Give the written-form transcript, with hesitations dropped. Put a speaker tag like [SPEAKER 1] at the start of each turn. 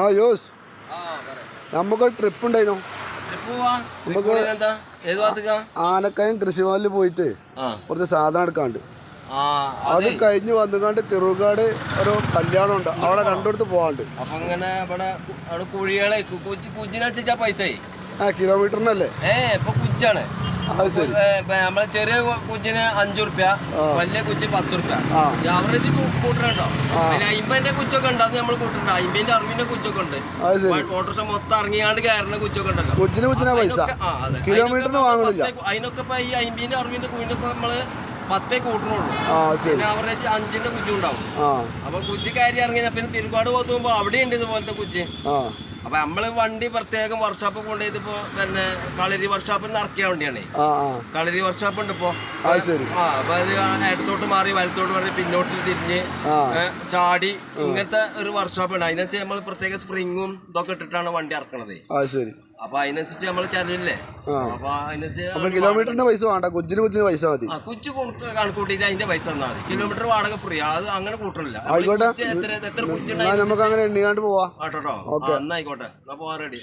[SPEAKER 1] ആ യോസ് നമുക്കൊരു ട്രിപ്പ് ഉണ്ടായിരുന്നു. നമുക്ക് ആനക്കയം കൃഷിഭവനിൽ പോയിട്ട് കുറച്ച് സാധനം എടുക്കാണ്ട് അത് കഴിഞ്ഞ് വന്നുകൊണ്ട് തിരുവക്കാട് ഒരു കല്യാണം ഉണ്ട്, അവിടെ രണ്ടിടത്ത് പോവാണ്ട്.
[SPEAKER 2] അപ്പൊ ഇങ്ങനെ ഇവിടെ കുഴികളെ കുജിനനുസരിച്ചാ പൈസ
[SPEAKER 1] കിലോമീറ്ററിനല്ലേ?
[SPEAKER 2] ഇപ്പൊ കുജാണ്. നമ്മളെ ചെറിയ കുജിന് 5 റുപ്യ, വലിയ കുജ് 10 റുപ്യ. ആവറേജ് കൂട്ടണുണ്ടോ? 50ന്റെ കുച്ചൊക്കെ ഉണ്ട്, അത് നമ്മൾ കൂട്ടുന്നുണ്ട്. 50ന്റെ 60ന്റെ കുച്ചൊക്കെ ഉണ്ട്. ഓട്ടോറിക്ഷ മൊത്തം ഇറങ്ങിയാണ്ട് കയറുന്ന കുച്ചൊക്കെ ഉണ്ടല്ലോ. അതിനൊക്കെ ഇപ്പൊ ഈ 50ന്റെ 60ന്റെ കുഴിനൊക്കെ നമ്മള് 10 കൂട്ടണുള്ളൂ. പിന്നെ ആവറേജ് 5ന്റെ കുജും ഉണ്ടാവും. അപ്പൊ കുജ് കയറി ഇറങ്ങിയ പിന്നെ തിരുവാട് പോകുമ്പോ അവിടെ ഉണ്ട് ഇതുപോലത്തെ കുജ്. അപ്പൊ നമ്മള് വണ്ടി പ്രത്യേകം വർക്ക്ഷോപ്പ് കൊണ്ടുപോയതിപ്പോ പിന്നെ കളരി വർക്ക്ഷോപ്പിൽ നിന്ന് ഇറക്കിയ വണ്ടിയാണ്. കളരി വർക്ക്ഷോപ്പ് ഉണ്ട് ഇപ്പൊ. അപ്പൊ അത് ഇടത്തോട്ട് മാറി വലത്തോട്ട് മാറി പിന്നോട്ട് തിരിഞ്ഞ് ചാടി ഇങ്ങനത്തെ ഒരു വർക്ക്ഷോപ്പ് ഉണ്ട്. അതിനനുസരിച്ച് നമ്മൾ പ്രത്യേക സ്പ്രിങ്ങും ഇതൊക്കെ ഇട്ടിട്ടാണ് വണ്ടി ഇറക്കണത്. അപ്പൊ അതിനനുസരിച്ച് നമ്മള് ചെലവില്ലേ. അപ്പൊ അതിനനുസരിച്ച്
[SPEAKER 1] കിലോമീറ്ററിന്റെ പൈസ വേണ്ട, കുജിന് പൈസ മതി.
[SPEAKER 2] കുച്ചു കണക്കൂട്ടിട്ട് അതിന്റെ പൈസ തന്നാൽ മതി. കിലോമീറ്റർ വാടക ഫ്രീ, അത് അങ്ങനെ കൂട്ടണില്ല.
[SPEAKER 1] ആയിക്കോട്ടെ,
[SPEAKER 2] എത്ര കുച്ചു
[SPEAKER 1] നമുക്ക് അങ്ങനെ എണ്ണിക്കാണ്ട് പോവാ.
[SPEAKER 2] കേട്ടോ, എന്നായിക്കോട്ടെ, എന്നാ പോവാൻ റെഡി.